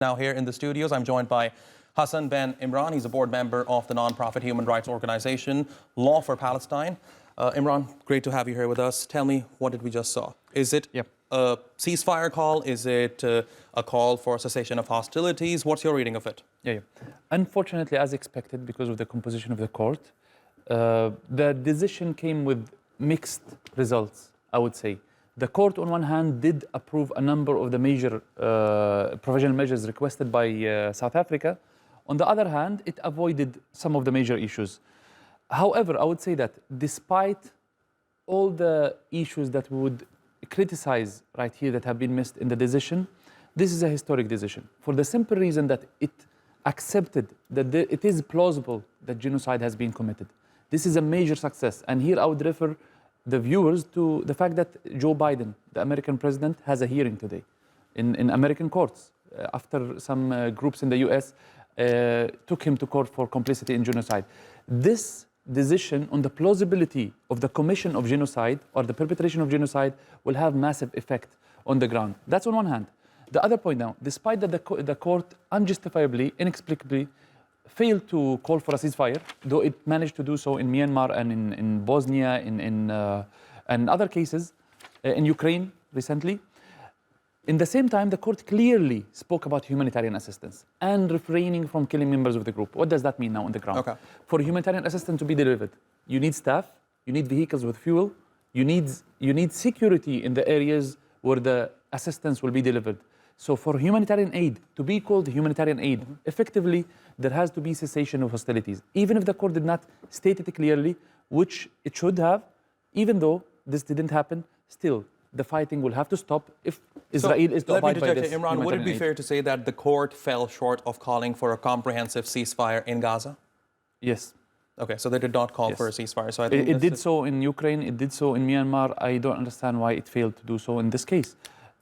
Now here in the studios, I'm joined by Hassan Ben Imran. He's a board member of the non-profit human rights organization Law for Palestine. Imran, great to have you here with us. Tell me, what did we just saw? Is it a ceasefire call? Is it a call for cessation of hostilities? What's your reading of it? Unfortunately, as expected, because of the composition of the court, the decision came with mixed results, I would say. The court, on one hand, did approve a number of the major provisional measures requested by South Africa. On the other hand, it avoided some of the major issues. However, I would say that despite all the issues that we would criticize right here that have been missed in the decision, this is a historic decision for the simple reason that it accepted that it is plausible that genocide has been committed. This is a major success. And here I would refer the viewers to the fact that Joe Biden, the American president, has a hearing today in American courts after some groups in the US took him to court for complicity in genocide. This decision on the plausibility of the commission of genocide or the perpetration of genocide will have massive effect on the ground. That's on one hand. The other point now, despite that the court unjustifiably, inexplicably failed to call for a ceasefire, though it managed to do so in Myanmar and in Bosnia, and other cases, in Ukraine recently. In the same time, the court clearly spoke about humanitarian assistance and refraining from killing members of the group. What does that mean now on the ground? Okay. For humanitarian assistance to be delivered, you need staff, you need vehicles with fuel, you need security in the areas where the assistance will be delivered. So for humanitarian aid to be called humanitarian aid, effectively, there has to be cessation of hostilities. Even if the court did not state it clearly, which it should have, even though this didn't happen, still, the fighting will have to stop if Israel is to abide by this. Imran, would it be fair to say that the court fell short of calling for a comprehensive ceasefire in Gaza? Yes. Okay, so they did not call for a ceasefire. So I think it did so in Ukraine, it did so in Myanmar. I don't understand why it failed to do so in this case.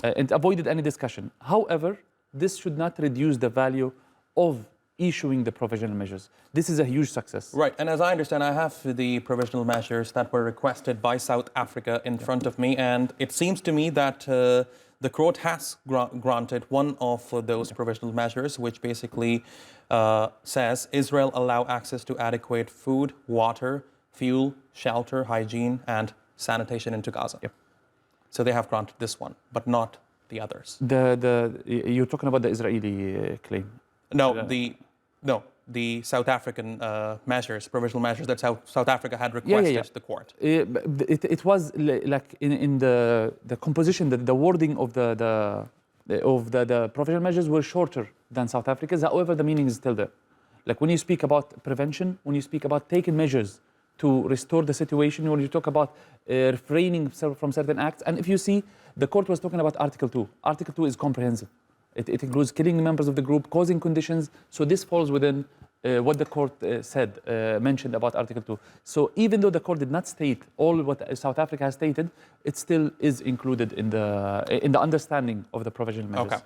It avoided any discussion. However, this should not reduce the value of issuing the provisional measures. This is a huge success. Right, and as I understand, I have the provisional measures that were requested by South Africa in front of me, and it seems to me that the court has granted one of those provisional measures, which basically says Israel allow access to adequate food, water, fuel, shelter, hygiene, and sanitation into Gaza. So they have granted this one, but not the others. You're talking about the Israeli claim? No, the South African measures, provisional measures that South Africa had requested the court. It was like in the composition, the wording of the provisional measures were shorter than South Africa's. However, the meaning is still there. Like when you speak about prevention, when you speak about taking measures to restore the situation, when you talk about refraining from certain acts. And if you see, the court was talking about Article 2. Article 2 is comprehensive. It includes killing members of the group, causing conditions. So this falls within what the court mentioned about Article 2. So even though the court did not state all what South Africa has stated, it still is included in the understanding of the provisional measures. Okay.